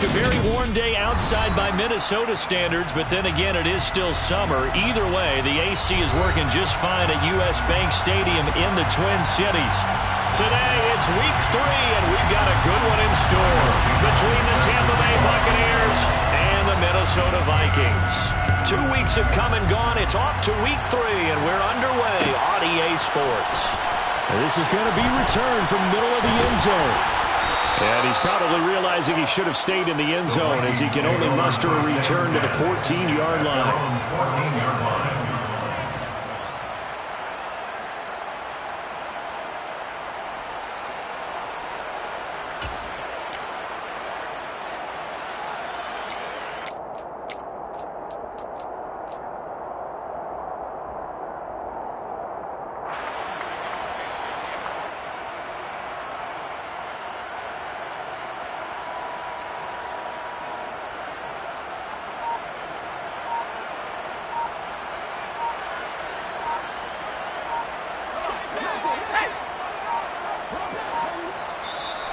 A very warm day outside by Minnesota standards, but then again, it is still summer. Either way, the AC is working just fine at U.S. Bank Stadium in the Twin Cities. Today, it's week 3, and we've got a good one in store between the Tampa Bay Buccaneers and the Minnesota Vikings. 2 weeks have come and gone. It's off to week 3, and we're underway on EA Sports. And this is going to be returned from middle of the end zone. And he's probably realizing he should have stayed in the end zone as he can only muster a return to the 14-yard line.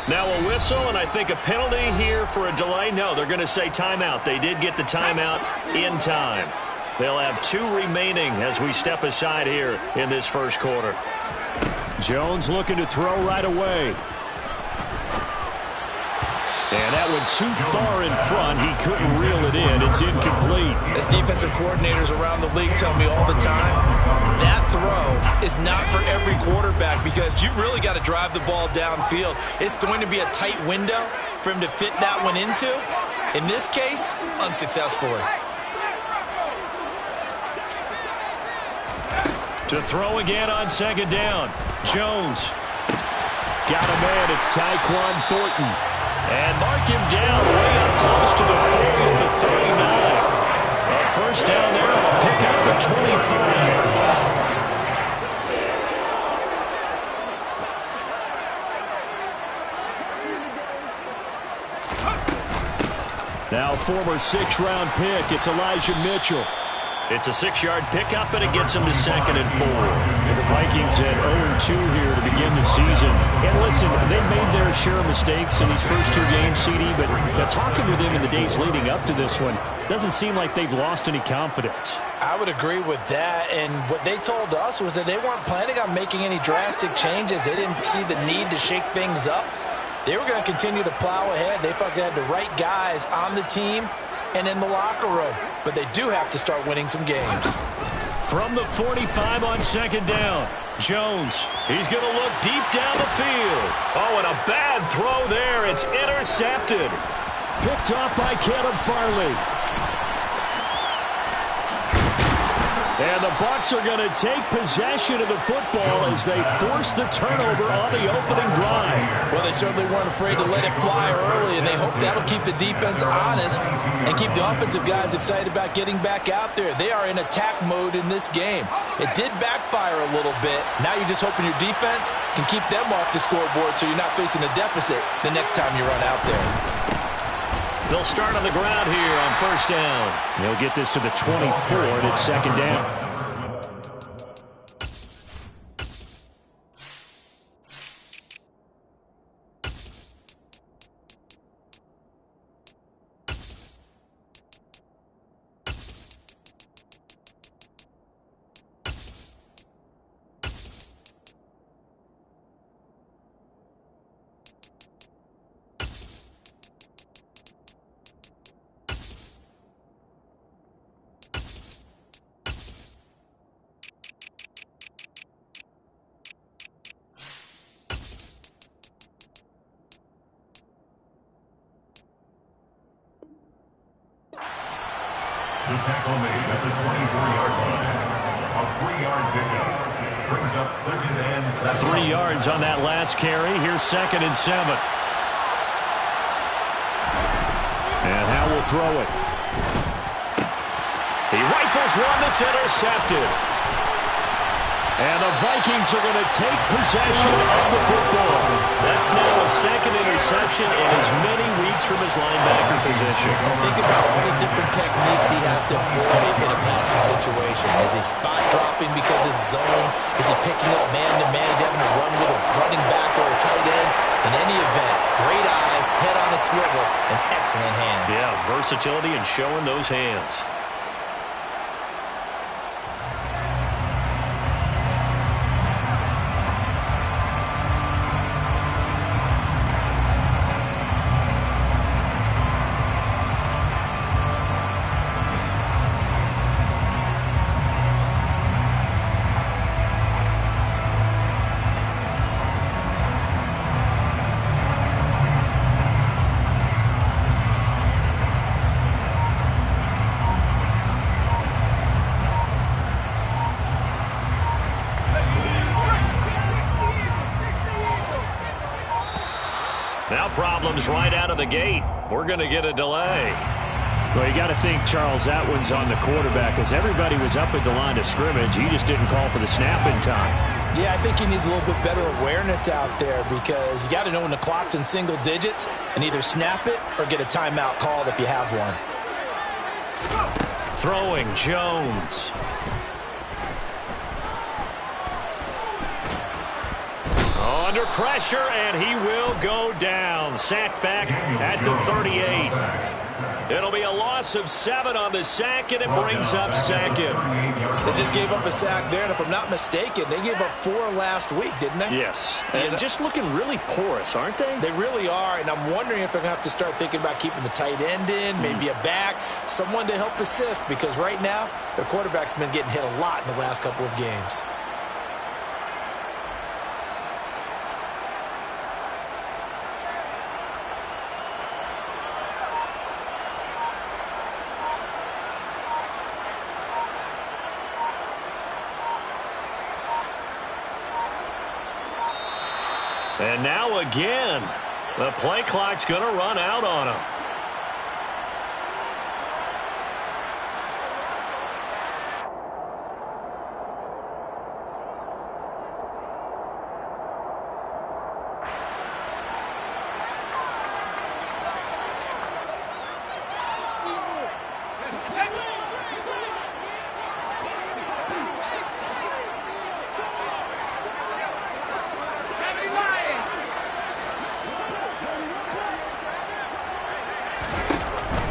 Now a whistle, and I think a penalty here for a delay. No, they're going to say timeout. They did get the timeout in time. They'll have 2 remaining as we step aside here in this first quarter. Jones looking to throw right away. And that went too far in front. He couldn't reel it in. It's incomplete. As defensive coordinators around the league tell me all the time, that throw is not for every quarterback because you've really got to drive the ball downfield. It's going to be a tight window for him to fit that one into. In this case, unsuccessfully. To throw again on second down. Jones. Got a man. It's Tyquan Thornton. And mark him down way up close to the 40 at the 39. A first down there on a pickup at 25. Now former 6th-round pick, it's Elijah Mitchell. It's a 6-yard pickup, and it gets him to 2nd and 4. And the Vikings had 0-2 here to begin the season. And listen, they've made their share of mistakes in these first 2 games, CD, but talking with them in the days leading up to this one, doesn't seem like they've lost any confidence. I would agree with that, and what they told us was that they weren't planning on making any drastic changes. They didn't see the need to shake things up. They were going to continue to plow ahead. They felt they had the right guys on the team and in the locker room. But they do have to start winning some games. From the 45 on second down, Jones. He's going to look deep down the field. Oh, and a bad throw there. It's intercepted. Picked off by Caleb Farley. And the Bucs are going to take possession of the football as they force the turnover on the opening drive. Well, they certainly weren't afraid to let it fly early, and they hope that'll keep the defense honest and keep the offensive guys excited about getting back out there. They are in attack mode in this game. It did backfire a little bit. Now you're just hoping your defense can keep them off the scoreboard so you're not facing a deficit the next time you run out there. They'll start on the ground here on first down. They'll get this to the 24, and it's second down. The tackle made at the 24-yard line. A 3-yard pickup. 3 yards on that last carry. Here's 2nd and 7. And how will throw it. He rifles one that's intercepted. And the Vikings are going to take possession of the football. That's now a 2nd interception in as many weeks from his linebacker position. Think about all the different techniques he has to employ in a passing situation. Is he spot dropping because it's zone? Is he picking up man-to-man? Is he having to run with a running back or a tight end? In any event, great eyes, head on a swivel, and excellent hands. Yeah, versatility and showing those hands. Now problems right out of the gate. We're going to get a delay. Well, you got to think, Charles, that one's on the quarterback, as everybody was up at the line of scrimmage. He just didn't call for the snap in time. Yeah, I think he needs a little bit better awareness out there, because you got to know when the clock's in single digits and either snap it or get a timeout called if you have one. Throwing Jones. Under pressure, and he will go down. Sacked back at the 38. It'll be a loss of 7 on the sack, and it brings up 2nd. They just gave up a sack there, and if I'm not mistaken, they gave up 4 last week, didn't they? Yes. And just looking really porous, aren't they? They really are, and I'm wondering if they're going to have to start thinking about keeping the tight end in, maybe a back, someone to help assist, because right now, their quarterback's been getting hit a lot in the last couple of games. And now again, the play clock's going to run out on him.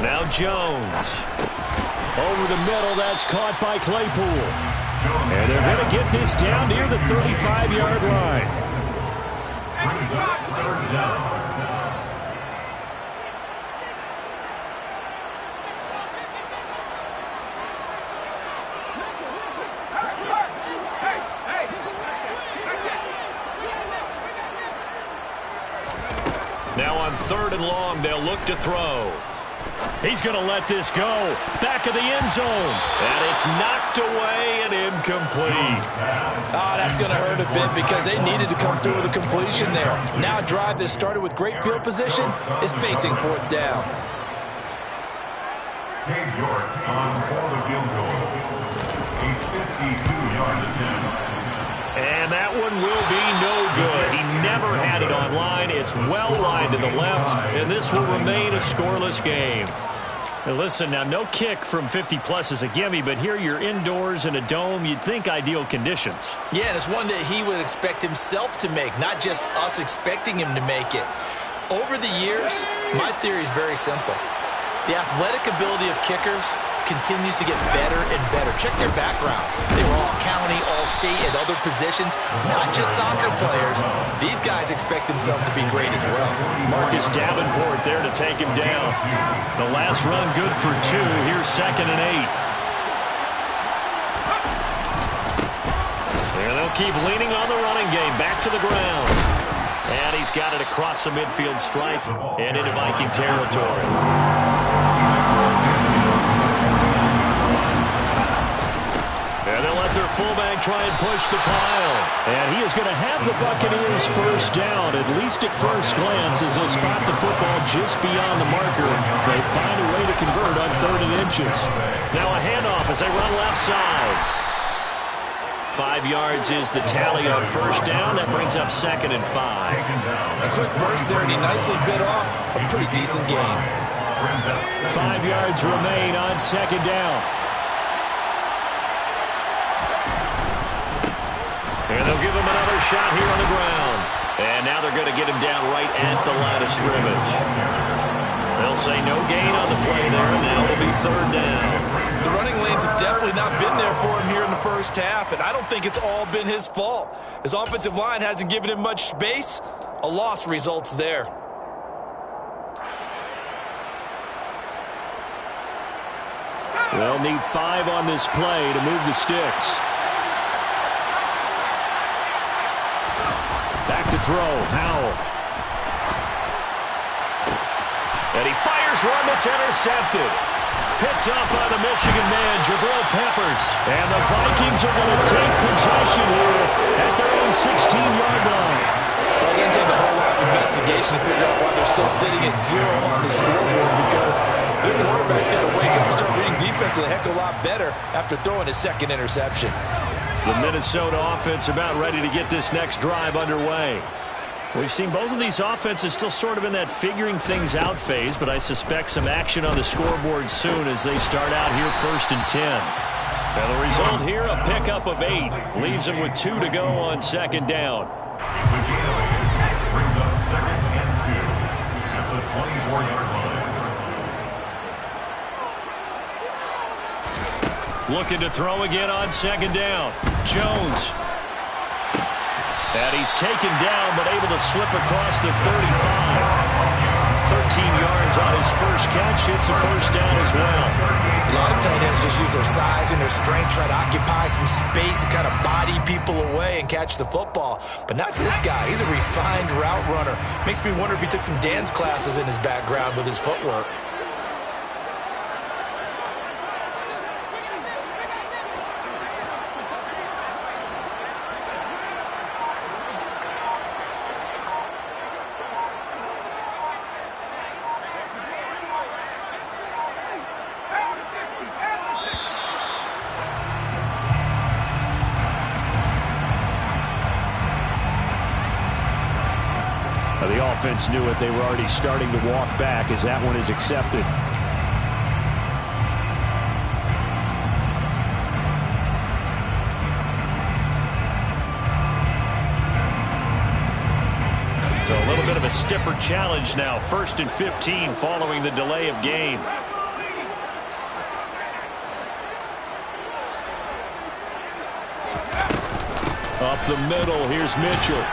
Now Jones. Over the middle, that's caught by Claypool. And they're going to get this down near the 35-yard line. Now on 3rd and long, they'll look to throw. He's going to let this go. Back of the end zone. And it's knocked away and incomplete. Oh, that's going to hurt a bit, because they needed to come through with a completion there. Now a drive that started with great field position is facing 4th down. Cade York on for the field goal. A 52-yard attempt. And that one will be no good. He never had it on line. It's well lined to the left, and this will remain a scoreless game. Now listen, now no kick from 50-plus is a gimme, but here you're indoors in a dome. You'd think ideal conditions. Yeah, and it's one that he would expect himself to make, not just us expecting him to make it. Over the years, my theory is very simple. The athletic ability of kickers continues to get better and better. Check their backgrounds. They were all county, all state, and other positions, not just soccer players. These guys expect themselves to be great as well. Marcus Davenport there to take him down. The last run good for 2. Here's 2nd and 8. And they'll keep leaning on the running game. Back to the ground. And he's got it across the midfield stripe and into Viking territory. And they'll let their fullback try and push the pile. And he is going to have the Buccaneers first down, at least at first glance, as they'll spot the football just beyond the marker. They find a way to convert on 3rd and inches. Now a handoff as they run left side. 5 yards is the tally on first down. That brings up 2nd and 5. A quick burst there, and he nicely bit off a pretty decent gain. 5 yards remain on 2nd down. And they'll give him another shot here on the ground. And now they're going to get him down right at the line of scrimmage. They'll say no gain on the play there. Now it'll be 3rd down. The running lanes have definitely not been there for him here in the first half, and I don't think it's all been his fault. His offensive line hasn't given him much space. A loss results there. They'll need 5 on this play to move the sticks. Back to throw, Howell. And he fires one that's intercepted. Picked up by the Michigan man, Jabril Peppers. And the Vikings are going to take possession here at their own 16-yard line. Well, it doesn't take a whole lot of investigation to figure out why they're still sitting at 0 on the scoreboard, because their quarterback's got to wake up and start reading defense a heck of a lot better after throwing his 2nd interception. The Minnesota offense about ready to get this next drive underway. We've seen both of these offenses still sort of in that figuring things out phase, but I suspect some action on the scoreboard soon as they start out here 1st and 10. And the result here, a pickup of 8. Leaves them with 2 to go on 2nd down. Brings up 2nd and 2 at the 24-yard line. Looking to throw again on 2nd down. Jones. And he's taken down, but able to slip across the 35. 13 yards on his first catch. It's a first down as well. A lot of tight ends just use their size and their strength, try to occupy some space and kind of body people away and catch the football. But not this guy. He's a refined route runner. Makes me wonder if he took some dance classes in his background with his footwork. The offense knew it. They were already starting to walk back as that one is accepted. So a little bit of a stiffer challenge now. 1st and 15 following the delay of game. Up the middle, here's Mitchell.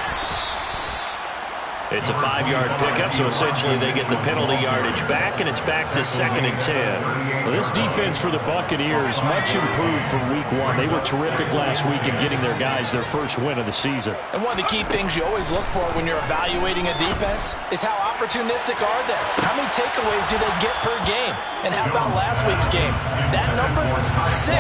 It's a 5-yard pickup, so essentially they get the penalty yardage back, and it's back to 2nd and 10. Well, this defense for the Buccaneers, much improved from week 1. They were terrific last week in getting their guys their first win of the season. And one of the key things you always look for when you're evaluating a defense is how opportunistic are they? How many takeaways do they get per game? And how about last week's game? That number, 6.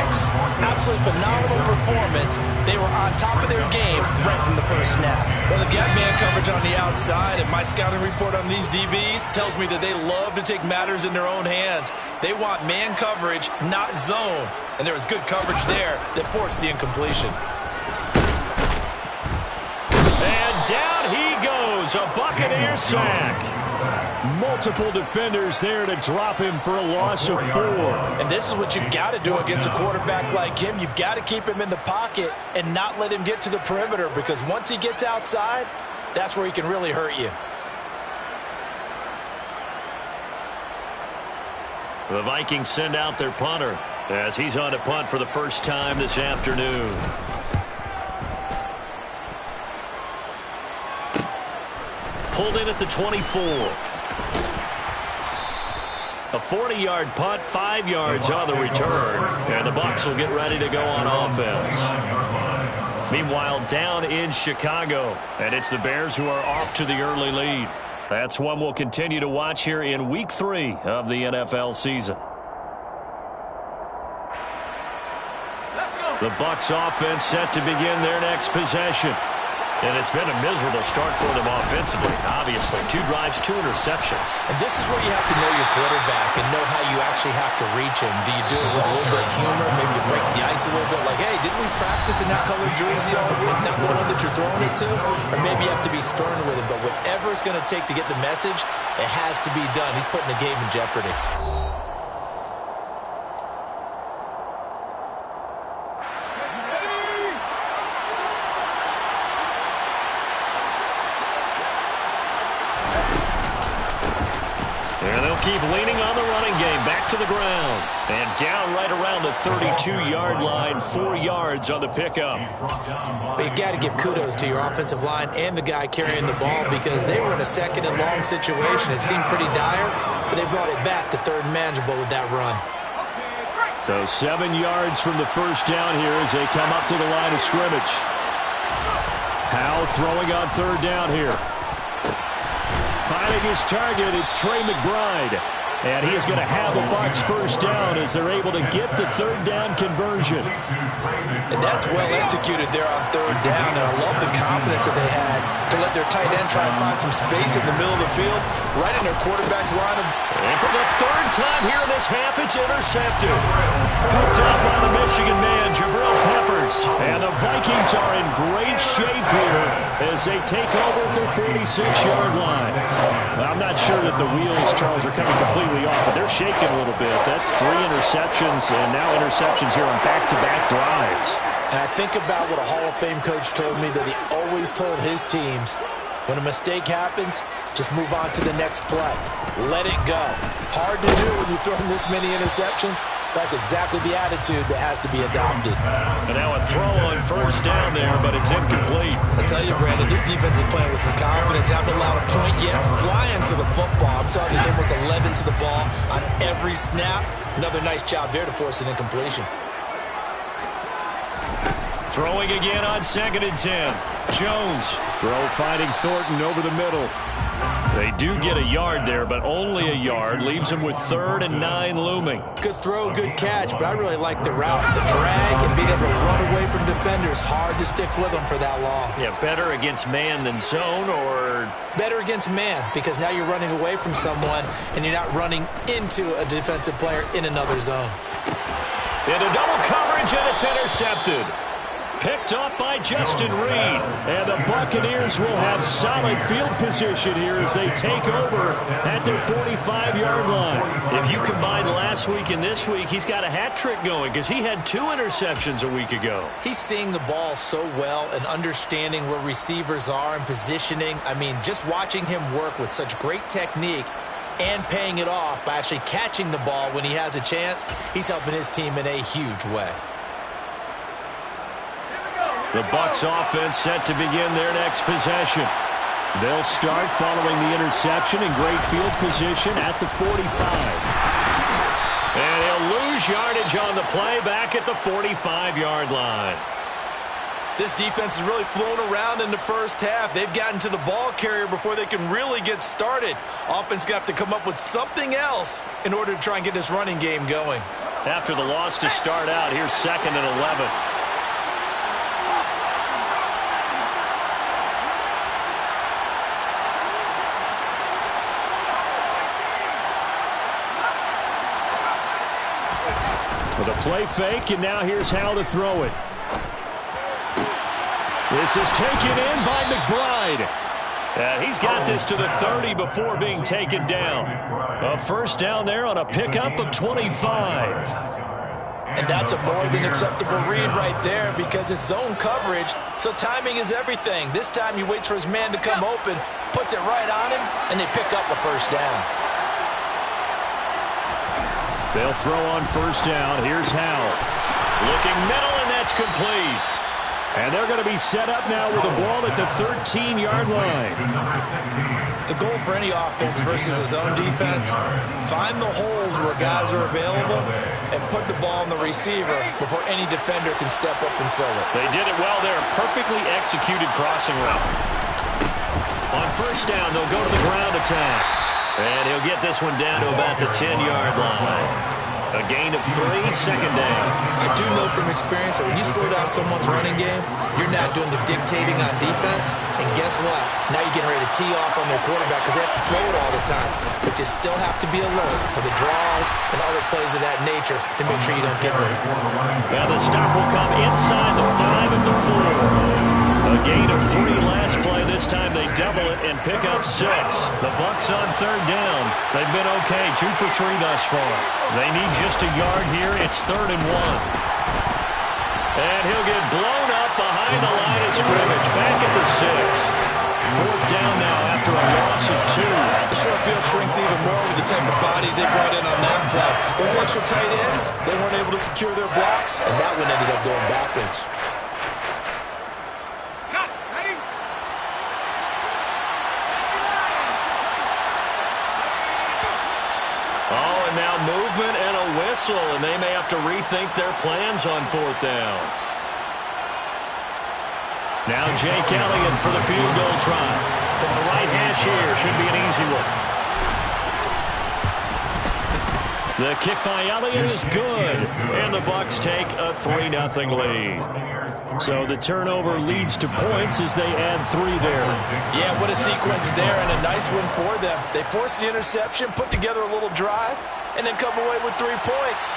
Absolutely phenomenal performance. They were on top of their game right from the first snap. Well, they've got man coverage on the outside, and my scouting report on these DBs tells me that they love to take matters in their own hands. They want man coverage, not zone. And there was good coverage there that forced the incompletion. And down he goes, a Buccaneer sack. Multiple defenders there to drop him for a loss of 4. And this is what you've got to do against a quarterback like him. You've got to keep him in the pocket and not let him get to the perimeter, because once he gets outside, that's where he can really hurt you. The Vikings send out their punter as he's on to punt for the first time this afternoon. Pulled in at the 24. A 40-yard punt, 5 yards on the return. And the Bucs will get ready to go on offense. Meanwhile, down in Chicago, and it's the Bears who are off to the early lead. That's one we'll continue to watch here in Week 3 of the NFL season. Let's go. The Bucs offense set to begin their next possession. And it's been a miserable start for them offensively, obviously. 2 drives, 2 interceptions. And this is where you have to know your quarterback and know how you actually have to reach him. Do you do it with a little bit of humor? Maybe you break the ice a little bit like, hey, didn't we practice in that colored jersey all week, not the one that you're throwing it to? Or maybe you have to be stern with him. But whatever it's going to take to get the message, it has to be done. He's putting the game in jeopardy. Keep leaning on the running game. Back to the ground. And down right around the 32-yard line. 4 yards on the pickup. But you got to give kudos to your offensive line and the guy carrying the ball because they were in a second and long situation. It seemed pretty dire, but they brought it back to third and manageable with that run. So 7 yards from the first down here as they come up to the line of scrimmage. Howell throwing on third down here. Finding his target, it's Trey McBride. And he is going to have the Bucs first down as they're able to get the third down conversion. And that's well executed there on third down. And I love the confidence that they had to let their tight end try and find some space in the middle of the field, right in their quarterback's line. And for the third time here in this half, it's intercepted. Picked up by the Michigan man, Jabril Peppers. And the Vikings are in great shape here as they take over at their 46-yard line. Well, I'm not sure that the wheels, Charles, are coming completely off, but they're shaking a little bit. That's 3 interceptions and now interceptions here on back-to-back drives. And I think about what a Hall of Fame coach told me that he always told his teams, when a mistake happens, just move on to the next play. Let it go. Hard to do when you've thrown this many interceptions. That's exactly the attitude that has to be adopted. And now a throw on first down there, but it's incomplete. I tell you, Brandon, this defense is playing with some confidence. Haven't allowed a point yet. Flying to the football. I'm telling you, there's almost 11 to the ball on every snap. Another nice job there to force an incompletion. Throwing again on 2nd and 10. Jones. Throw finding Thornton over the middle. They do get a yard there, but only a yard. Leaves them with 3rd and 9 looming. Good throw, good catch, but I really like the route. The drag and being able to run away from defenders. Hard to stick with them for that long. Yeah, better against man than zone, or? Better against man, because now you're running away from someone and you're not running into a defensive player in another zone. Into double coverage, and it's intercepted. Picked up by Justin Reed. And the Buccaneers will have solid field position here as they take over at their 45-yard line. If you combine last week and this week, he's got a hat trick going because he had 2 interceptions a week ago. He's seeing the ball so well and understanding where receivers are and positioning. I mean, just watching him work with such great technique and paying it off by actually catching the ball when he has a chance, he's helping his team in a huge way. The Bucs offense set to begin their next possession. They'll start following the interception in great field position at the 45. And he'll lose yardage on the play back at the 45-yard line. This defense has really flown around in the first half. They've gotten to the ball carrier before they can really get started. Offense got to come up with something else in order to try and get this running game going. After the loss to start out, here's 2nd and 11. With a play fake, and now here's how to throw it. This is taken in by McBride. He's got this to the 30 before being taken down. A first down there on a pickup of 25. And that's a more than acceptable read right there because it's zone coverage, so timing is everything. This time he waits for his man to come open, puts it right on him, and they pick up a first down. They'll throw on first down. Here's Howell. Looking middle, and that's complete. And they're going to be set up now with the ball at the 13-yard line. The goal for any offense versus a zone defense, find the holes where guys are available and put the ball on the receiver before any defender can step up and fill it. They did it well there. Perfectly executed crossing route. On first down, they'll go to the ground attack. And he'll get this one down to about the 10-yard line. A gain of 3, second down. I do know from experience that when you slow down someone's running game, you're not doing the dictating on defense. And guess what? Now you're getting ready to tee off on their quarterback because they have to throw it all the time. But you still have to be alert for the draws and other plays of that nature to make sure you don't get hurt. Now the stop will come inside the 5 at the 4. A gain of 3 last play. This time they double it and pick up 6. The Bucs on third down. They've been okay, 2 for 3 thus far. They need just a yard here. It's 3rd and 1. And he'll get blown up behind the line of scrimmage. Back at the 6. 4th down now after a loss of 2. The short field shrinks even more with the type of bodies they brought in on that play. Those extra tight ends, they weren't able to secure their blocks, and that one ended up going backwards. Now movement and a whistle, and they may have to rethink their plans on 4th down. Now Jake Elliott for the field goal try. From the right hash here, should be an easy one. The kick by Elliott is good, and the Bucs take a 3-0 lead. So the turnover leads to points as they add 3 there. Yeah, what a sequence there, and a nice one for them. They force the interception, put together a little drive, and then come away with 3 points.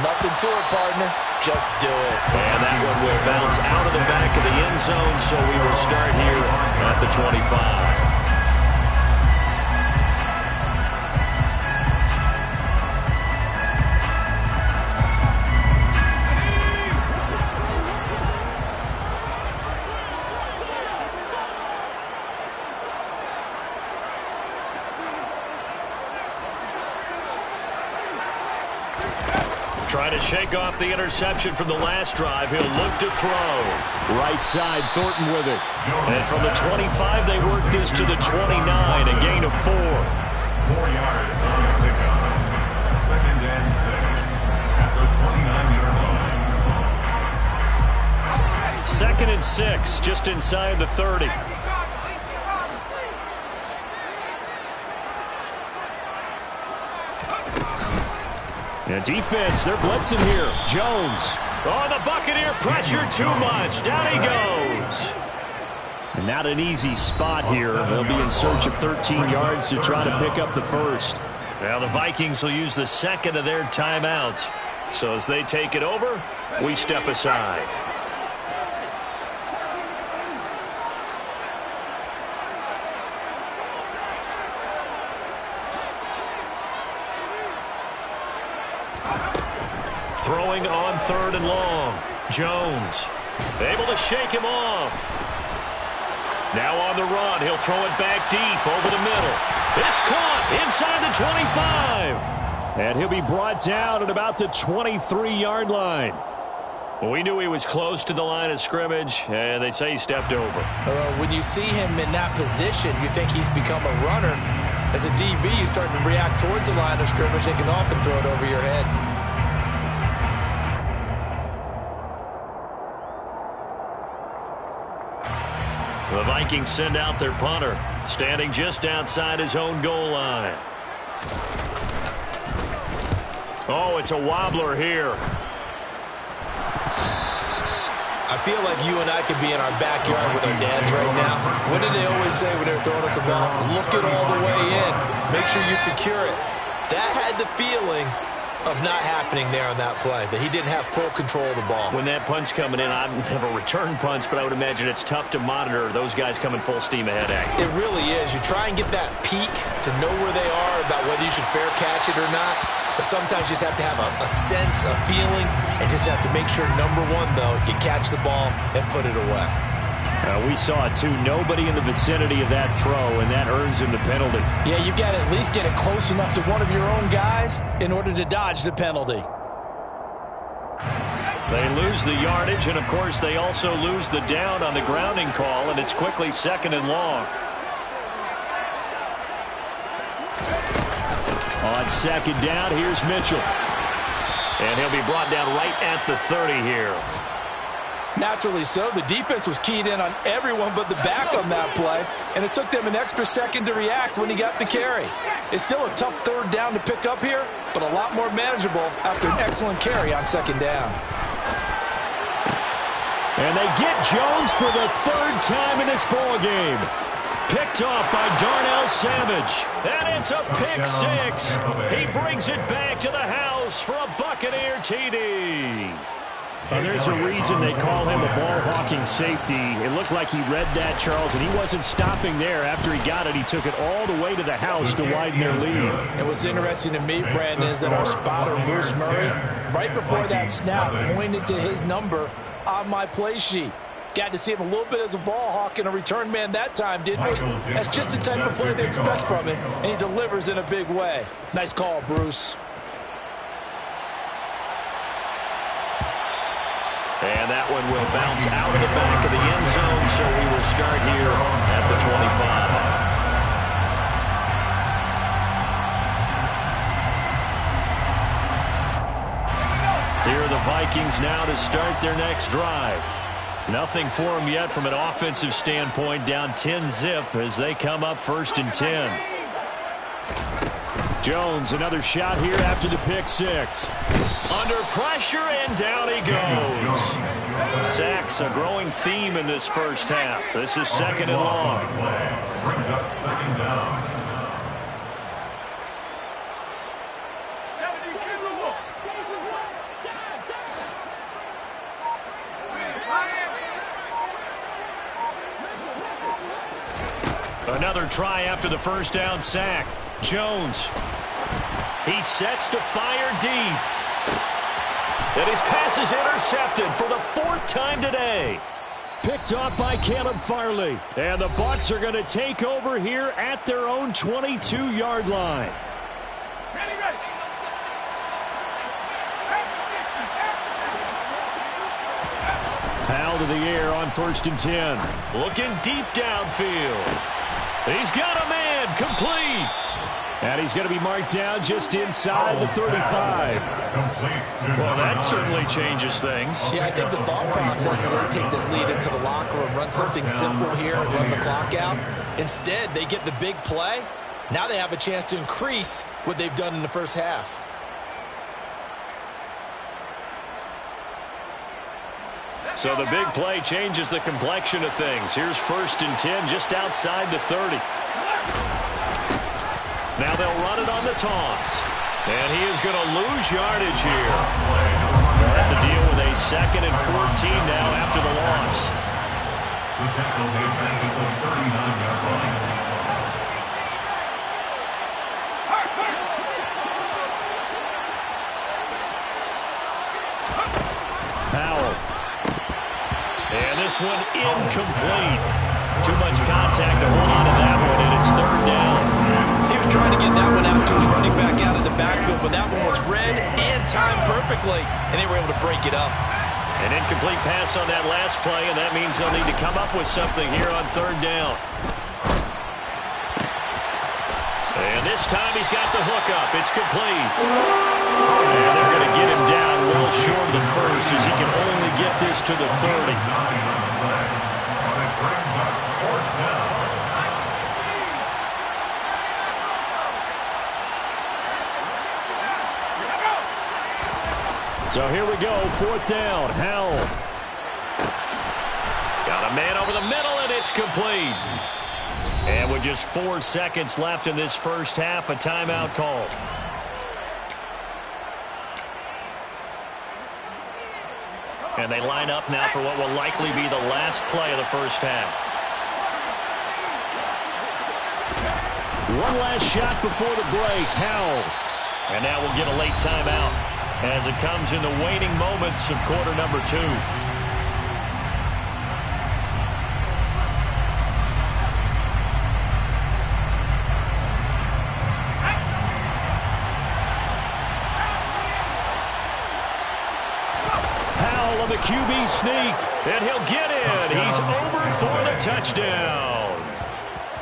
Nothing to it, partner. Just do it. And that one will bounce out of the back of the end zone, so we will start here at the 25. Trying to shake off the interception from the last drive. He'll look to throw. Right side, Thornton with it. And from the 25, they work this to the 29, a gain of 4. 4 yards on the pickup. 2nd and 6 at the 29-yard line. 2nd and 6, just inside the 30. And defense, they're blitzing here. Jones. Oh, the Buccaneer pressure too much. Down he goes. And not an easy spot here. They'll be in search of 13 yards to try to pick up the first. Now the Vikings will use the 2nd of their timeouts. So as they take it over, we step aside. Throwing on 3rd and long. Jones able to shake him off. Now on the run. He'll throw it back deep over the middle. It's caught inside the 25. And he'll be brought down at about the 23-yard line. We knew he was close to the line of scrimmage, and they say he stepped over. When you see him in that position, you think he's become a runner. As a DB, you start to react towards the line of scrimmage. They can often throw it over your head. The Vikings send out their punter, standing just outside his own goal line. Oh, it's a wobbler here. I feel like you and I could be in our backyard with our dads right now. What did they always say when they were throwing us the ball? Look it all the way in. Make sure you secure it. That had the feeling of not happening there on that play, that he didn't have full control of the ball. When that punch coming in, I don't have a return punch, but I would imagine it's tough to monitor those guys coming full steam ahead at you. It really is. You try and get that peek to know where they are, about whether you should fair catch it or not. But sometimes you just have to have a sense, a feeling, and just have to make sure, number one, though, you catch the ball and put it away. We saw it, too. Nobody in the vicinity of that throw, and that earns him the penalty. Yeah, you've got to at least get it close enough to one of your own guys in order to dodge the penalty. They lose the yardage, and, of course, they also lose the down on the grounding call, and it's quickly 2nd and long. On 2nd down, here's Mitchell. And he'll be brought down right at the 30 here. Naturally so. The defense was keyed in on everyone but the back on that play, and it took them an extra second to react when he got the carry. It's still a tough third down to pick up here, but a lot more manageable after an excellent carry on second down. And they get Jones for the third time in this ball game. Picked off by Darnell Savage. And it's a pick six. He brings it back to the house for a Buccaneer TD. There's a reason they call him a ball-hawking safety. It looked like he read that, Charles, and he wasn't stopping there. After he got it, he took it all the way to the house to widen their lead. And what's interesting to me, Brandon, is that our spotter, Bruce Murray, right before that snap, pointed to his number on my play sheet. Got to see him a little bit as a ball hawk and a return man that time, didn't we? That's just the type of play they expect from him, and he delivers in a big way. Nice call, Bruce. And that one will bounce out of the back of the end zone, so we will start here at the 25. Here are the Vikings now to start their next drive. Nothing for them yet from an offensive standpoint, down 10-zip as they come up 1st and 10. Jones, another shot here after the pick six. Under pressure, and down he goes. Sacks, a growing theme in this first half. This is 2nd and long. Brings up 2nd down. Another try after the first down sack. Jones. He sets to fire deep. And his pass is intercepted for the 4th time today. Picked off by Caleb Farley. And the Bucs are going to take over here at their own 22-yard line. Powell to the air on 1st and 10. Looking deep downfield. He's got a man, complete. And he's going to be marked down just inside the 35. Well, that certainly changes things. Yeah, I think the thought process is they take this lead into the locker room, run something simple here and run the clock out. Instead, they get the big play. Now they have a chance to increase what they've done in the first half. So the big play changes the complexion of things. Here's 1st and 10 just outside the 30. Now they'll run it on the toss. And he is going to lose yardage here. They'll have to deal with a 2nd and 14 now after the loss. The tackle made back at the 39-yard line. Powell. And this one incomplete. Too much contact to hold on to that one, and it's 3rd down. He was trying to get that one out to his running back out of the backfield, but that one was read and timed perfectly, and they were able to break it up. An incomplete pass on that last play, and that means they'll need to come up with something here on 3rd down. And this time he's got the hook up. It's complete. And they're going to get him down well short of the first as he can only get this to the 30. So here we go, 4th down, Howell. Got a man over the middle, and it's complete. And with just 4 seconds left in this first half, a timeout call. And they line up now for what will likely be the last play of the first half. One last shot before the break, Howell. And now we'll get a late timeout as it comes in the waning moments of quarter number 2. Powell on the QB sneak, and he'll get in. He's over for the touchdown.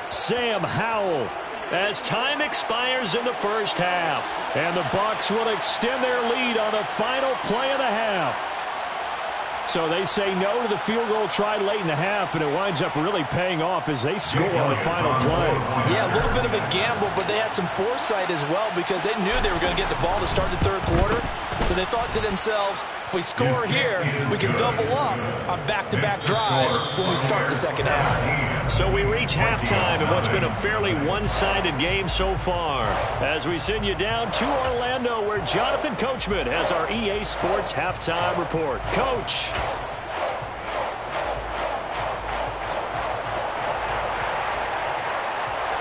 Sam Howell, as time expires in the first half. And the Bucs will extend their lead on the final play of the half. So they say no to the field goal tried late in the half, and it winds up really paying off as they score on the final play. Yeah, a little bit of a gamble, but they had some foresight as well because they knew they were going to get the ball to start the third quarter. So they thought to themselves, if we score here, we can double up on back-to-back drives when we start the second half. So we reach halftime in what's been a fairly one-sided game so far. As we send you down to Orlando, where Jonathan Coachman has our EA Sports Halftime Report. Coach.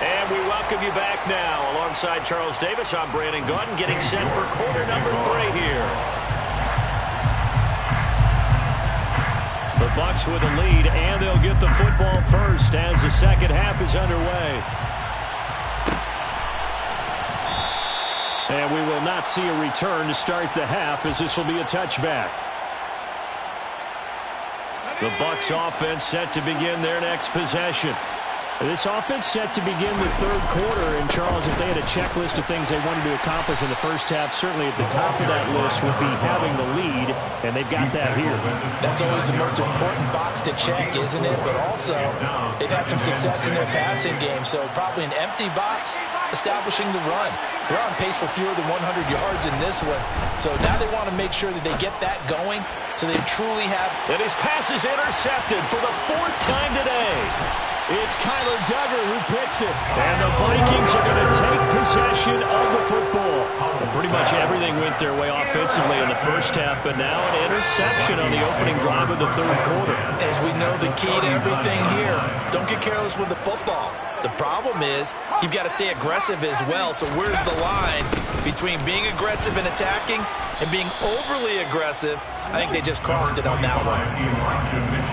And we welcome you back now. Alongside Charles Davis, I'm Brandon Gaudin, getting set for quarter number 3 here. The Bucs with a lead, and they'll get the football first as the second half is underway. And we will not see a return to start the half, as this will be a touchback. The Bucs offense set to begin their next possession. This offense set to begin the third quarter, and Charles, if they had a checklist of things they wanted to accomplish in the first half, certainly at the top of that list would be having the lead, and they've got that here. That's always the most important box to check, isn't it? But also, they've had some success in their passing game, so probably an empty box establishing the run. They're on pace for fewer than 100 yards in this one, so now they want to make sure that they get that going so they truly have. And his pass is intercepted for the 4th time today. It's Kyler Duggar who picks it. And the Vikings are going to take possession of the football. And pretty much everything went their way offensively in the first half, but now an interception on the opening drive of the third quarter. As we know, the key to everything here, don't get careless with the football. The problem is you've got to stay aggressive as well. So where's the line between being aggressive and attacking and being overly aggressive? I think they just crossed it on that one.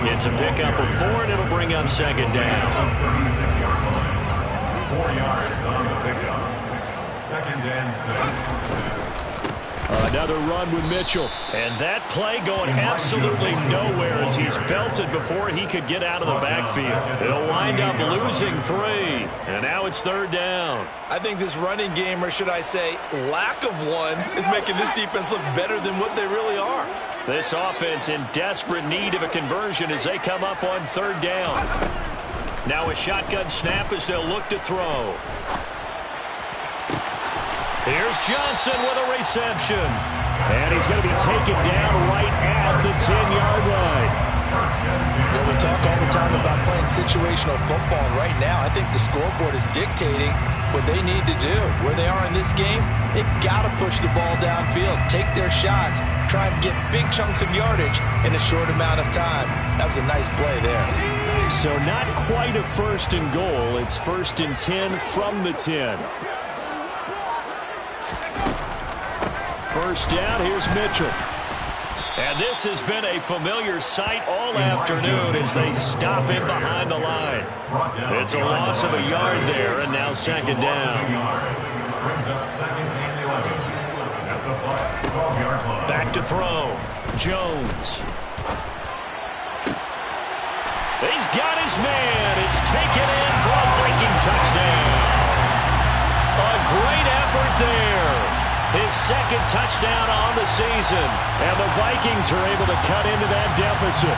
It's a pickup of 4, and it'll bring up second down. 4 yards on the pickup. 2nd and 6. Another run with Mitchell. And that play going absolutely nowhere as he's belted before he could get out of the backfield. It'll wind up losing 3. And now it's 3rd down. I think this running game, or should I say lack of one, is making this defense look better than what they really are. This offense in desperate need of a conversion as they come up on 3rd down. Now a shotgun snap as they'll look to throw. Here's Johnson with a reception. And he's going to be taken down right at the 10-yard line. Well, we talk all the time about playing situational football. Right now, I think the scoreboard is dictating what they need to do. Where they are in this game, they've got to push the ball downfield, take their shots, try and get big chunks of yardage in a short amount of time. That was a nice play there. So not quite a 1st and goal. It's 1st and 10 from the 10. First down, here's Mitchell. And this has been a familiar sight all afternoon as they stop him behind the line. It's a loss of a yard there, and now 2nd down. Back to throw. Jones. He's got his man. It's taken in for a Viking touchdown. A great effort there. His 2nd touchdown on the season. And the Vikings are able to cut into that deficit.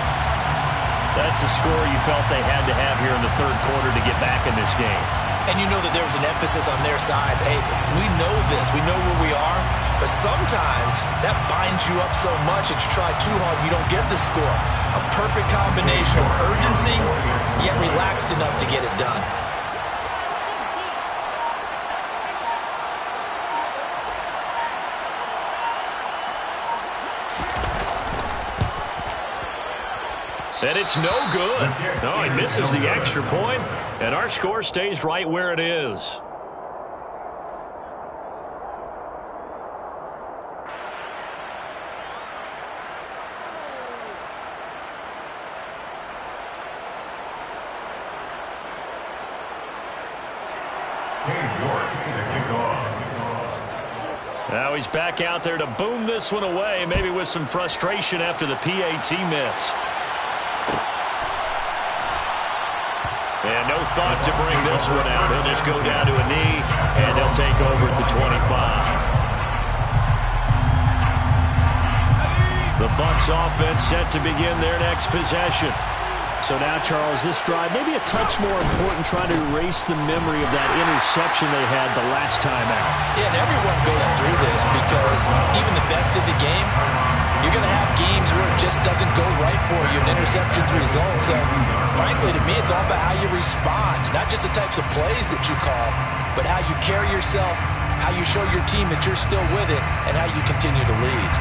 That's a score you felt they had to have here in the third quarter to get back in this game. And you know that there was an emphasis on their side. Hey, we know this. We know where we are. But sometimes that binds you up so much that you try too hard, you don't get the score. A perfect combination of urgency, yet relaxed enough to get it done. And it's no good. No, he misses the extra point, and our score stays right where it is. Now he's back out there to boom this one away, maybe with some frustration after the PAT miss. And no thought to bring this one out. He'll just go down to a knee, and they'll take over at the 25. The The Bucs offense set to begin their next possession. So now, Charles, this drive maybe a touch more important, trying to erase the memory of that interception they had the last time out. Yeah, and everyone goes through this because even the best in the game, you're going to have games where it just doesn't go right for you, and interceptions result. So, frankly, to me, it's all about how you respond, not just the types of plays that you call, but how you carry yourself, how you show your team that you're still with it, and how you continue to lead.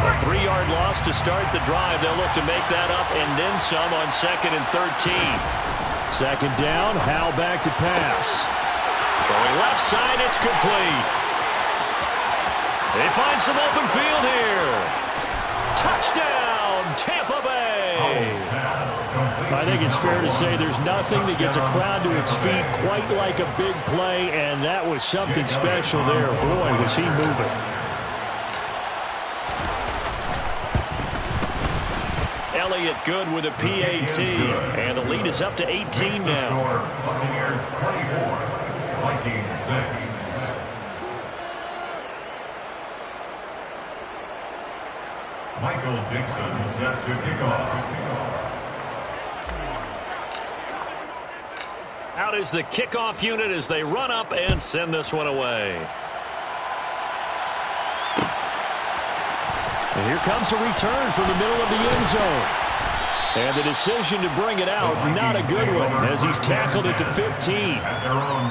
A 3-yard loss to start the drive. They'll look to make that up and then some on 2nd and 13. Second down, Howell back to pass. Throwing left side, it's complete. They find some open field here. Touchdown, Tampa Bay. I think it's fair to say there's nothing that gets a crowd to its feet quite like a big play, and that was something special there. Boy, was he moving. Elliott good with a PAT, and the lead is up to 18 now. Buccaneers 24, Vikings 6. Michael Dixon set to kick off. Out is the kickoff unit as they run up and send this one away. And here comes a return from the middle of the end zone. And the decision to bring it out, not a good one, as he's tackled it to 15.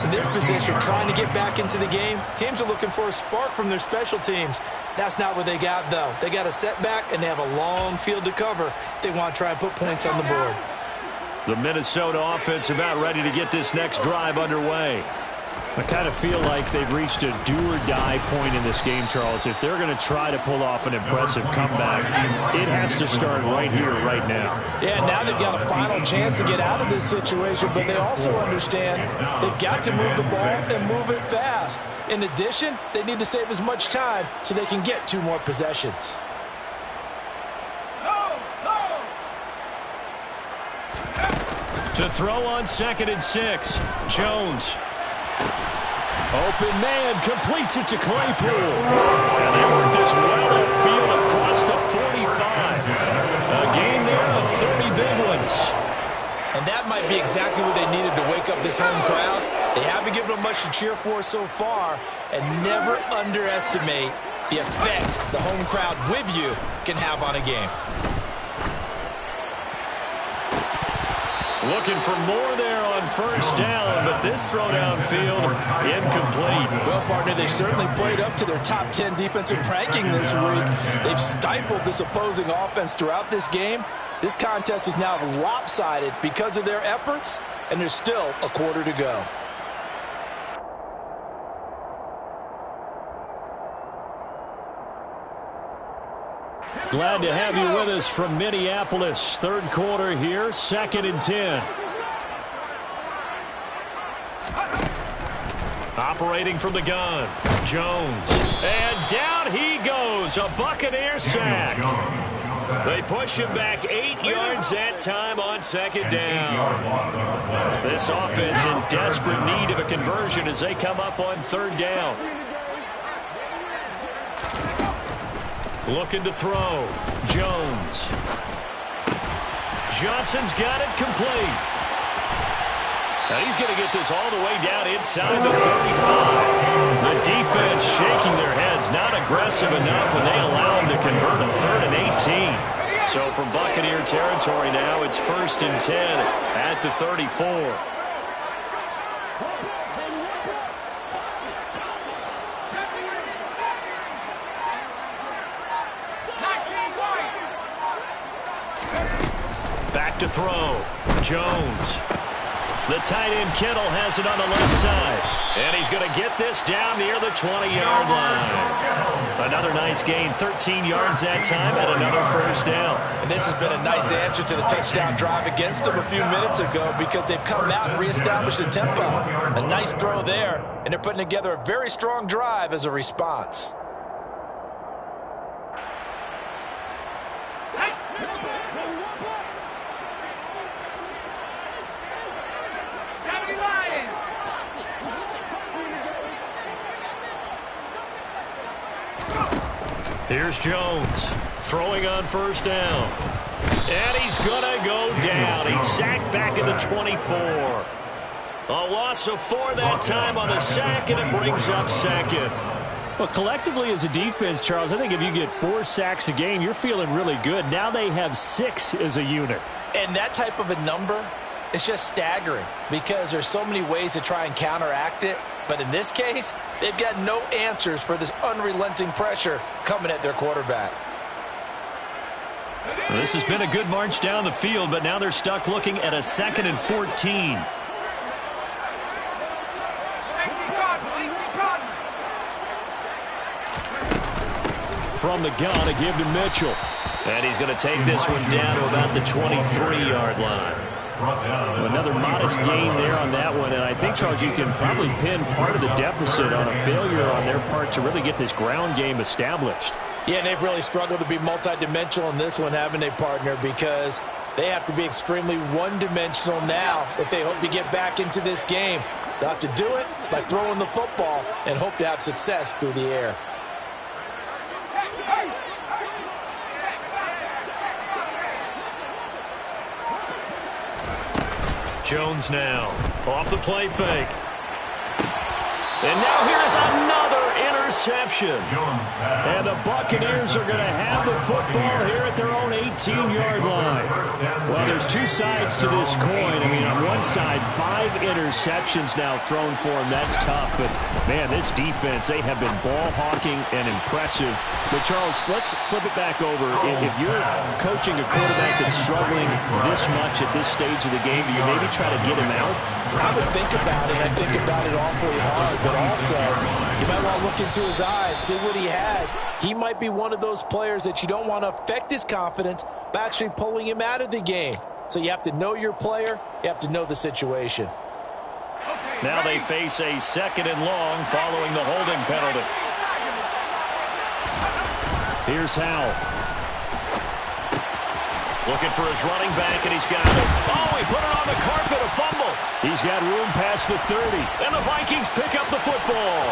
In this position, trying to get back into the game, teams are looking for a spark from their special teams. That's not what they got, though. They got a setback, and they have a long field to cover if they want to try and put points on the board. The Minnesota offense about ready to get this next drive underway. I kind of feel like they've reached a do-or-die point in this game, Charles. If they're going to try to pull off an impressive comeback, it has to start right here, right now. Yeah, now they've got a final chance to get out of this situation, but they also understand they've got to move the ball and move it fast. In addition, they need to save as much time so they can get 2 more possessions. To throw on 2nd and 6, Jones. Open man completes it to Claypool. And they work this well upfield across the 45. A gain there of 30 big ones. And that might be exactly what they needed to wake up this home crowd. They haven't given them much to cheer for so far, and never underestimate the effect the home crowd with you can have on a game. Looking for more there on 1st down, but this throw downfield incomplete. Well, partner, they certainly played up to their top 10 defensive ranking this week. They've stifled this opposing offense throughout this game. This contest is now lopsided because of their efforts, and there's still a quarter to go. Glad to have you with us from Minneapolis. 3rd quarter here, 2nd and 10. Operating from the gun, Jones. And down he goes, a Buccaneer sack. They push him back 8 yards that time on 2nd down. This offense in desperate need of a conversion as they come up on 3rd down. Looking to throw. Jones. Johnson's got it complete. Now he's going to get this all the way down inside the 35. The defense shaking their heads, not aggressive enough when they allow him to convert a 3rd and 18. So from Buccaneer territory now, it's 1st and 10 at the 34. Back to throw. Jones. The tight end Kittle has it on the left side. And he's going to get this down near the 20-yard line. Another nice gain, 13 yards that time, and another 1st down. And this has been a nice answer to the touchdown drive against them a few minutes ago because they've come out and reestablished the tempo. A nice throw there, and they're putting together a very strong drive as a response. Here's Jones throwing on first down. And he's going to go down. He's sacked back at the 24. A loss of 4 that time on the sack, and it brings up second. Well, collectively as a defense, Charles, I think if you get 4 sacks a game, you're feeling really good. Now they have 6 as a unit. And that type of a number is just staggering because there's so many ways to try and counteract it. But in this case, they've got no answers for this unrelenting pressure coming at their quarterback. Well, this has been a good march down the field, but now they're stuck looking at a 2nd and 14. From the gun, a give to Mitchell. And he's going to take this one down to about the 23-yard line. Another modest gain there on that one, and I think, Charles, you can probably pin part of the deficit on a failure on their part to really get this ground game established. Yeah, and they've really struggled to be multidimensional in this one, haven't they, partner? Because they have to be extremely one-dimensional now if they hope to get back into this game. They'll have to do it by throwing the football and hope to have success through the air. Jones now off the play fake. And now here's another interception. And the Buccaneers are going to have the football here at their own 18-yard line. Well, there's 2 sides to this coin. I mean, on one side, 5 interceptions now thrown for them. That's tough. But, man, this defense, they have been ball hawking and impressive. But, Charles, let's flip it back over. If you're coaching a quarterback that's struggling this much at this stage of the game, do you maybe try to get him out? I would think about it. I think about it awfully hard. But also, you might want to look into his eyes, see what he has. He might be one of those players that you don't want to affect his confidence by actually pulling him out of the game. So you have to know your player. You have to know the situation. Now they face a 2nd and long following the holding penalty. Here's Howell. Looking for his running back, and he's got it. Oh, he put it on the carpet, a fumble. He's got room past the 30. And the Vikings pick up the football.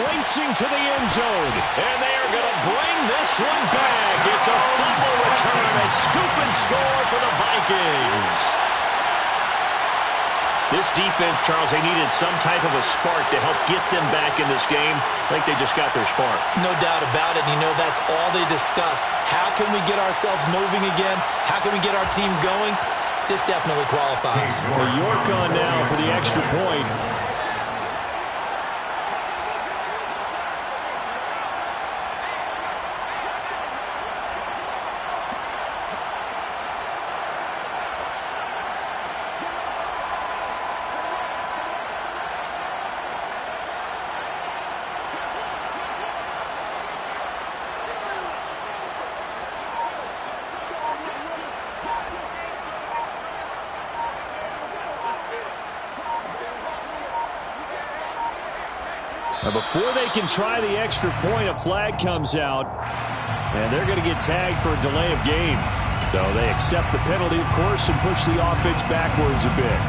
Racing to the end zone. And they are going to bring this one back. It's a fumble return, a scoop and score for the Vikings. This defense, Charles, they needed some type of a spark to help get them back in this game. I think they just got their spark. No doubt about it. You know, that's all they discussed. How can we get ourselves moving again? How can we get our team going? This definitely qualifies. Well, York on now for the extra point. Now before they can try the extra point, a flag comes out, and they're going to get tagged for a delay of game. So they accept the penalty, of course, and push the offense backwards a bit.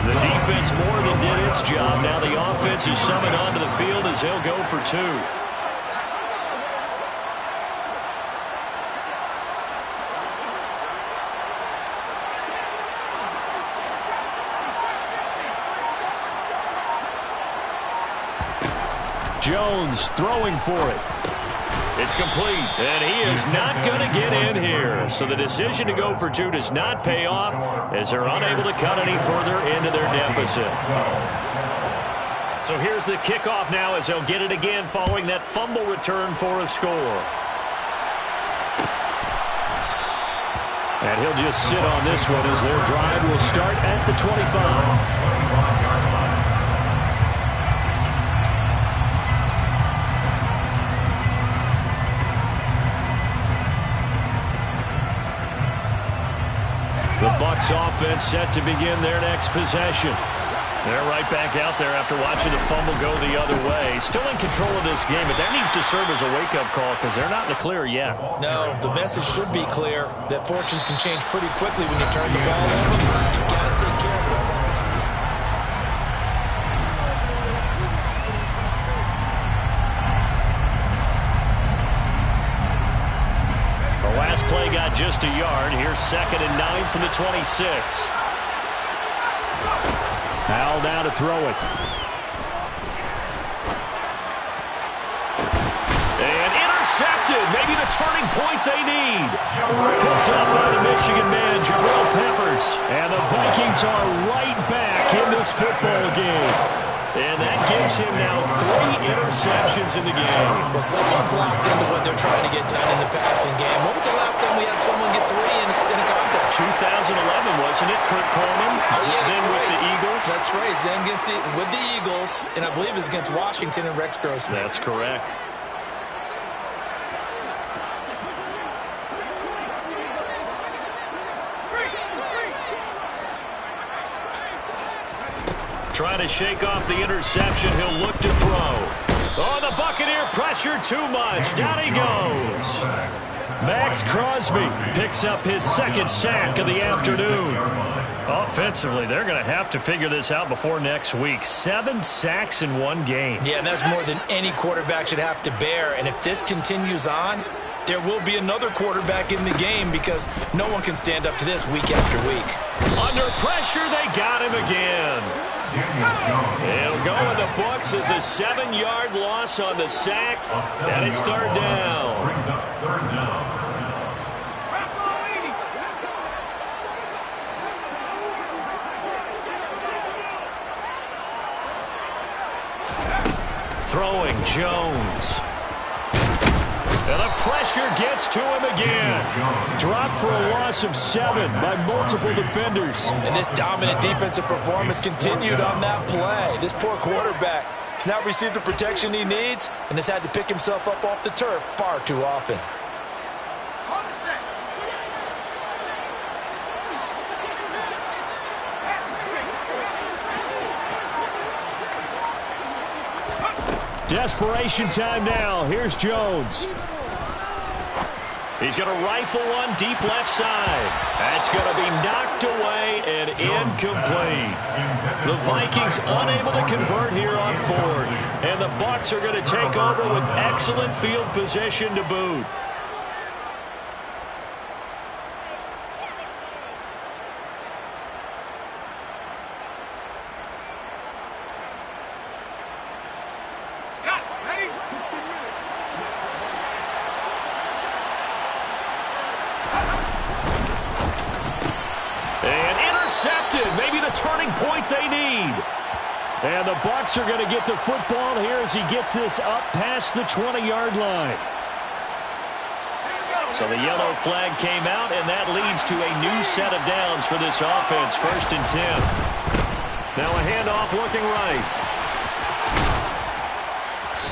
The defense more than did its job. Now the offense is summoned onto the field as they'll go for 2. Jones throwing for it. It's complete, and he is not going to get in here. So the decision to go for 2 does not pay off as they're unable to cut any further into their deficit. So here's the kickoff now as they'll get it again following that fumble return for a score. And he'll just sit on this one as their drive will start at the 25. The Bucs offense set to begin their next possession. They're right back out there after watching the fumble go the other way. Still in control of this game, but that needs to serve as a wake-up call because they're not in the clear yet. No, the message should be clear that fortunes can change pretty quickly when you turn the ball over. You've got to take care of it. The last play got just a yard. Here's 2nd and 9 from the 26. Foul now to throw it. And intercepted. Maybe the turning point they need. Picked up by the Michigan man, Jabril Peppers. And the Vikings are right back in this football game. And that gives him now 3 interceptions in the game. Well, someone's locked into what they're trying to get done in the passing game. When was the last time we had someone get 3 in a contest? 2011, wasn't it? Kurt Coleman. Oh, yeah, then right. With the Eagles. That's right. Then with the Eagles, and I believe it's against Washington and Rex Grossman. That's correct. Trying to shake off the interception. He'll look to throw. Oh, the Buccaneer pressure too much. Down he goes. Max Crosby picks up his 2nd sack of the afternoon. Offensively, they're going to have to figure this out before next week. 7 sacks in 1 game. Yeah, and that's more than any quarterback should have to bear. And if this continues on, there will be another quarterback in the game because no one can stand up to this week after week. Under pressure, they got him again. He'll go with the Bucs as a 7-yard loss on the sack, and it's 3rd down. Brings up 3rd down. Throwing Jones. And the pressure gets to him again. Dropped for a loss of 7 by multiple defenders. And this dominant defensive performance continued on that play. This poor quarterback has not received the protection he needs and has had to pick himself up off the turf far too often. Desperation time now. Here's Jones. He's going to rifle one deep left side. That's going to be knocked away and incomplete. The Vikings unable to convert here on 4th. And the Bucs are going to take over with excellent field position to boot. Turning point they need. And the Bucs are going to get the football here as he gets this up past the 20-yard line. So the yellow flag came out, and that leads to a new set of downs for this offense. 1st and 10. Now a handoff looking right.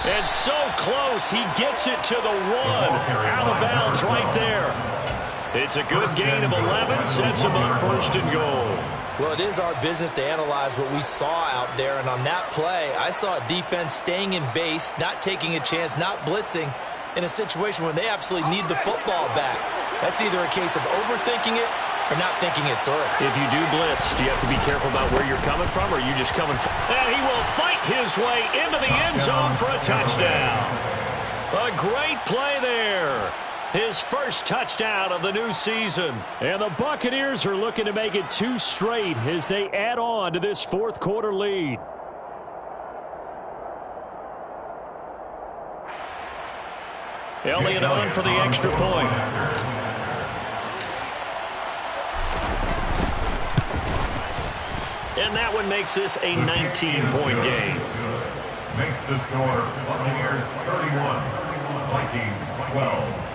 And so close, he gets it to the 1. Out of bounds right there. It's a good gain of 11, sets him up 1st and goal. Well, it is our business to analyze what we saw out there, and on that play, I saw a defense staying in base, not taking a chance, not blitzing, in a situation where they absolutely need the football back. That's either a case of overthinking it or not thinking it through. If you do blitz, do you have to be careful about where you're coming from, or are you just coming from? And he will fight his way into the end zone for a touchdown. A great play there. His first touchdown of the new season. And the Buccaneers are looking to make it 2 straight as they add on to this 4th quarter lead. Elliott on for the extra point. And that one makes this a 19-point game. Makes the score Buccaneers 31, Vikings 12.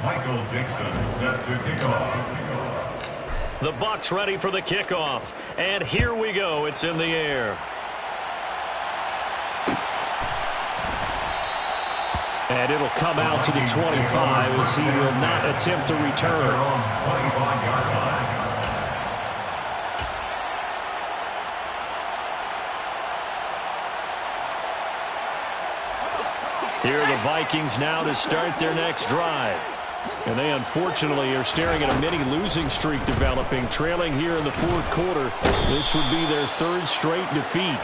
Michael Dixon set to kick off. The Bucs ready for the kickoff. And here we go. It's in the air. And it'll come out to the 25 as he will not attempt to return. Vikings now to start their next drive. And they unfortunately are staring at a mini losing streak developing, trailing here in the fourth quarter. This would be their third straight defeat.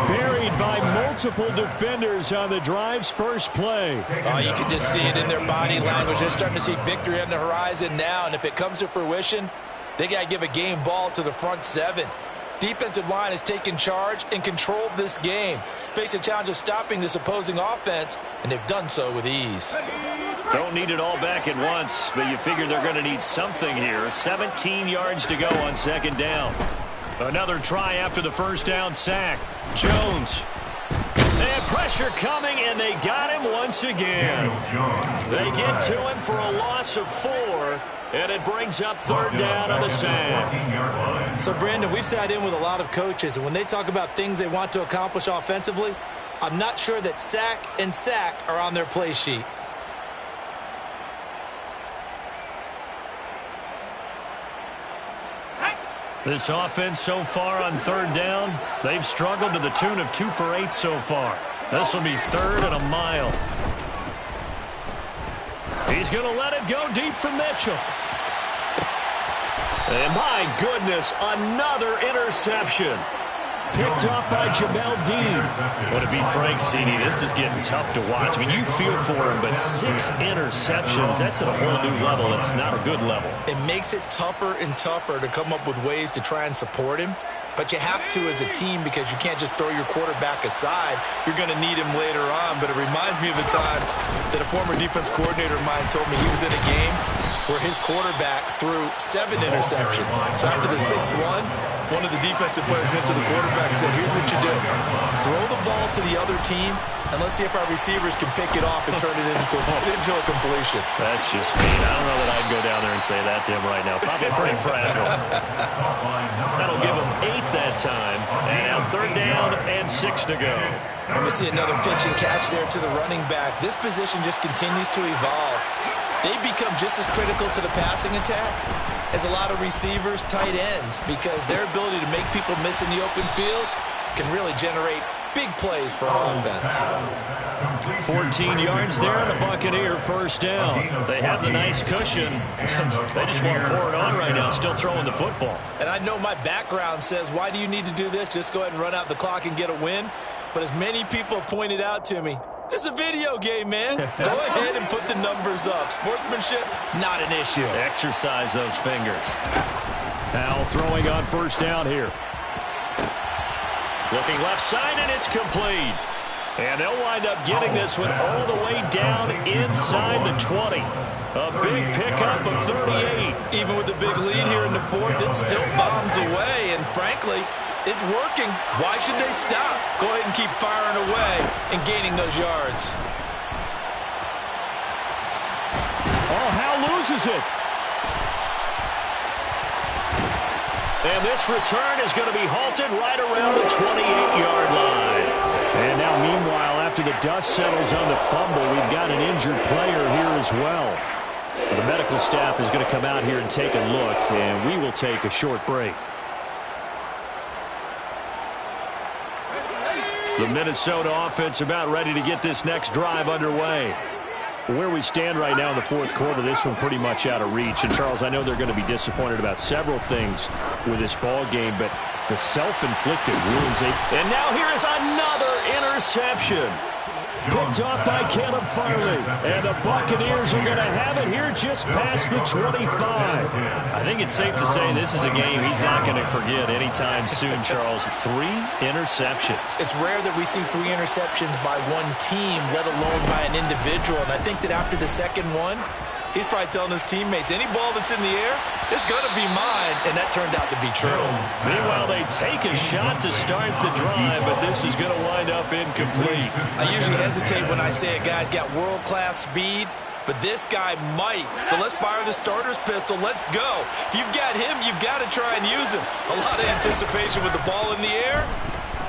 Buried by multiple defenders on the drive's first play. Oh, you can just see it in their body language. They're starting to see victory on the horizon now, and if it comes to fruition, they got to give a game ball to the front seven. Defensive line has taken charge and controlled this game. Face a challenge of stopping this opposing offense, and they've done so with ease. Don't need it all back at once, but you figure they're going to need something here. 17 yards to go on second down. Another try after the first down sack. Jones. And pressure coming, and they got him once again. They get to him for a loss of 4, and it brings up third down on the sack. So, Brandon, we sat in with a lot of coaches, and when they talk about things they want to accomplish offensively, I'm not sure that sack and sack are on their play sheet. This offense so far on third down, they've struggled to the tune of 2 for 8 so far. This will be third and a mile. He's going to let it go deep for Mitchell. And my goodness, another interception. Picked off by Jamel Dean. Well, to be frank, CD, this is getting tough to watch. I mean, you feel for him, but 6 interceptions, that's at a whole new level. It's not a good level. It makes it tougher and tougher to come up with ways to try and support him. But you have to as a team because you can't just throw your quarterback aside. You're going to need him later on. But it reminds me of a time that a former defense coordinator of mine told me he was in a game where his quarterback threw 7 interceptions. So after the 6th one of the defensive players went to the quarterback and said, here's what you do. Throw the ball to the other team, and let's see if our receivers can pick it off and turn it into a completion. That's just mean. I don't know that I'd go down there and say that to him right now. Probably pretty fragile. That'll give him 8 that time. And now third down and 6 to go. And we see another pitch and catch there to the running back. This position just continues to evolve. They become just as critical to the passing attack as a lot of receivers, tight ends, because their ability to make people miss in the open field can really generate big plays for an offense. 14 yards there on the Buccaneer first down. They have the nice cushion. They just want to pour it on right now, still throwing the football. And I know my background says, why do you need to do this? Just go ahead and run out the clock and get a win. But as many people pointed out to me, this is a video game, man. Go ahead and put the numbers up. Sportsmanship, not an issue. Exercise those fingers. Now throwing on first down here. Looking left side, and it's complete. And they'll wind up getting this one all the way down inside the 20. A big pickup of 38. Even with the big lead here in the fourth, it still bombs away. And frankly, it's working. Why should they stop? Go ahead and keep firing away and gaining those yards. Oh, Hal loses it. And this return is going to be halted right around the 28-yard line. And now, meanwhile, after the dust settles on the fumble, we've got an injured player here as well. The medical staff is going to come out here and take a look, and we will take a short break. The Minnesota offense about ready to get this next drive underway. Where we stand right now in the fourth quarter, this one pretty much out of reach. And, Charles, I know they're going to be disappointed about several things with this ball game, but the self-inflicted wounds. And now here is another interception. Picked off by Caleb Farley. And the Buccaneers are going to have it here just past the 25. I think it's safe to say this is a game he's not going to forget anytime soon, Charles. 3 interceptions. It's rare that we see 3 interceptions by one team, let alone by an individual. And I think that after the second one, he's probably telling his teammates, any ball that's in the air, it's going to be mine. And that turned out to be true. Meanwhile, they take a shot to start the drive, but this is going to wind up incomplete. I usually hesitate when I say a guy's got world-class speed, but this guy might. So let's fire the starter's pistol. Let's go. If you've got him, you've got to try and use him. A lot of anticipation with the ball in the air,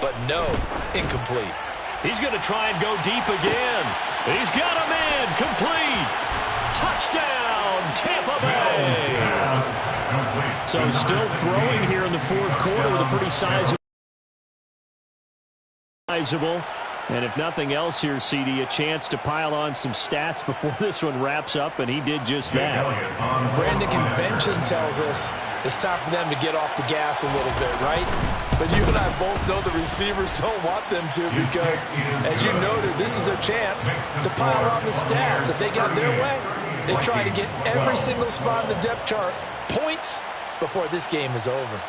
but no, incomplete. He's going to try and go deep again. He's got him in, complete. Touchdown, Tampa Bay. So still throwing here in the fourth quarter with a pretty sizable And if nothing else here, CD, a chance to pile on some stats before this one wraps up, and he did just that. Brandon, convention tells us it's time for them to get off the gas a little bit, right? But you and I both know the receivers don't want them to because, as you noted, this is their chance to pile on the stats. If they got their way, they try to get every single spot in the depth chart points before this game is over.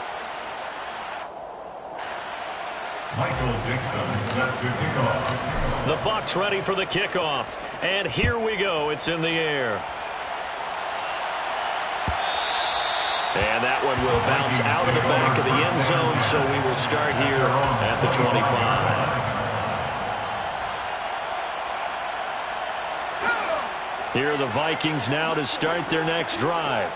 Michael Dixon set to kick off. The Bucs ready for the kickoff. And here we go. It's in the air. And that one will bounce out of the back of the end zone, so we will start here at the 25. Here are the Vikings now to start their next drive.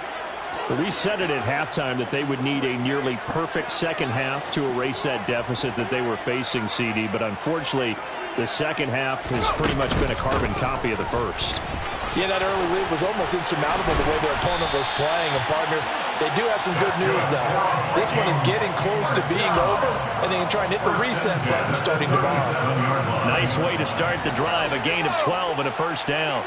We said it at halftime that they would need a nearly perfect second half to erase that deficit that they were facing, CD. But unfortunately, the second half has pretty much been a carbon copy of the first. Yeah, that early lead was almost insurmountable the way their opponent was playing. And, partner, they do have some good news, though. This one is getting close to being over, and they can try and hit the reset button starting tomorrow. Nice way to start the drive, a gain of 12 and a first down.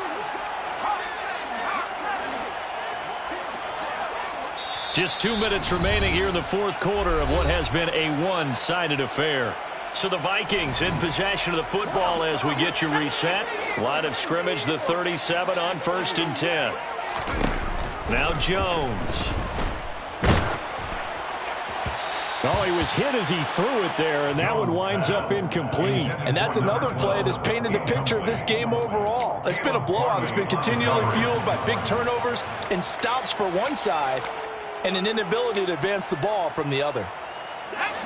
Just 2 minutes remaining here in the fourth quarter of what has been a one-sided affair. So the Vikings in possession of the football as we get you reset. Line of scrimmage, the 37 on 1st and 10. Now Jones. Oh, he was hit as he threw it there, and that one winds up incomplete. And that's another play that's painted the picture of this game overall. It's been a blowout. It's been continually fueled by big turnovers and stops for one side and an inability to advance the ball from the other.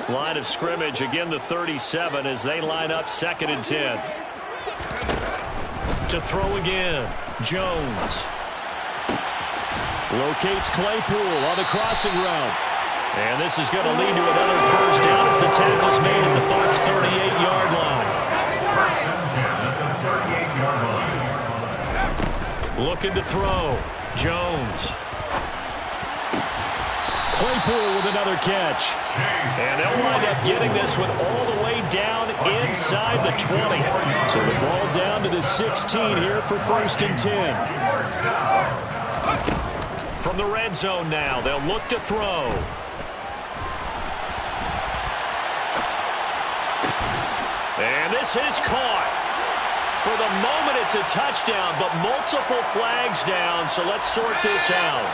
Line of scrimmage, again the 37 as they line up 2nd and 10. To throw again, Jones. Locates Claypool on the crossing route. And this is going to lead to another first down as the tackle's made at the Bucs 38-yard line. Looking to throw, Jones. Claypool with another catch. And they'll wind up getting this one all the way down inside the 20. So the ball down to the 16 here for 1st and 10. From the red zone now, they'll look to throw. And this is caught. For the moment, it's a touchdown, but multiple flags down, so let's sort this out.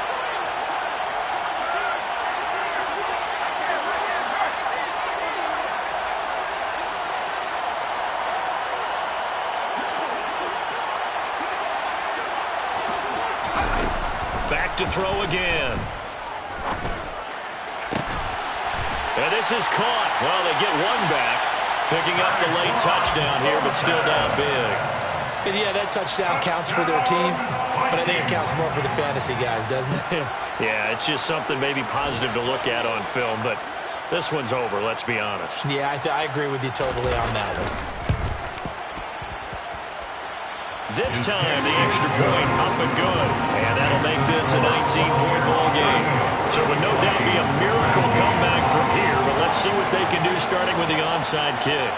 Back to throw again. And this is caught. Well, they get one back. Picking up the late touchdown here, but still down big. And yeah, that touchdown counts for their team, but I think it counts more for the fantasy guys, doesn't it? Yeah, it's just something maybe positive to look at on film, but this one's over, let's be honest. Yeah, I agree with you totally on that one. This time, the extra point up and good. And that'll make this a 19-point ball game. So it would no doubt be a miracle comeback from here, but let's see what they can do starting with the onside kick.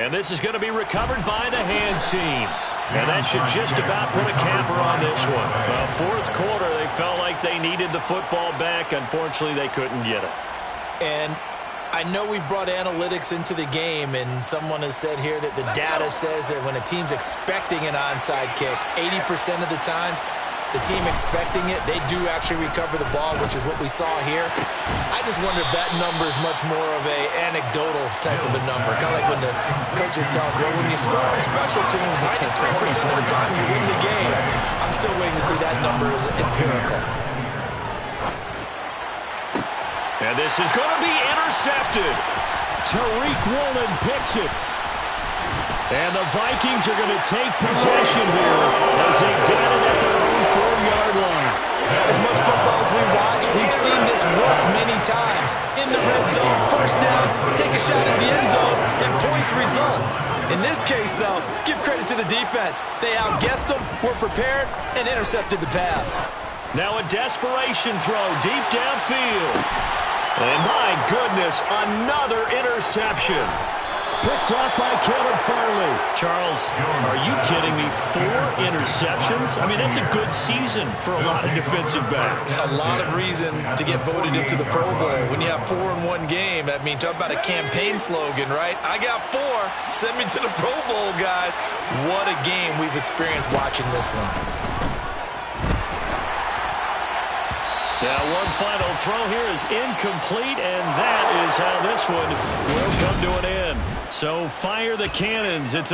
And this is going to be recovered by the hands team. And that should just about put a capper on this one. Fourth quarter, they felt like they needed the football back. Unfortunately, they couldn't get it. And I know we brought analytics into the game, and someone has said here that the data says that when a team's expecting an onside kick, 80% of the time, the team expecting it, they do actually recover the ball, which is what we saw here. I just wonder if that number is much more of a anecdotal type of a number. Kind of like when the coaches tell us, well, when you score on special teams, 93% of the time you win the game. I'm still waiting to see that number as empirical. And this is going to be intercepted. Tariq Woolen picks it. And the Vikings are going to take possession here as they got it at their own 4-yard line. As much football as we watch, we've seen this work many times. In the red zone, first down, take a shot at the end zone, and points result. In this case, though, give credit to the defense. They outguessed them, were prepared, and intercepted the pass. Now a desperation throw deep downfield. And my goodness, another interception. Picked off by Caleb Farley. Charles, are you kidding me? 4 interceptions? I mean, that's a good season for a lot of defensive backs. A lot of reason to get voted into the Pro Bowl. When you have 4 in one game, I mean, talk about a campaign slogan, right? I got 4. Send me to the Pro Bowl, guys. What a game we've experienced watching this one. Now one final throw here is incomplete, and that is how this one will come to an end. So fire the cannons. It's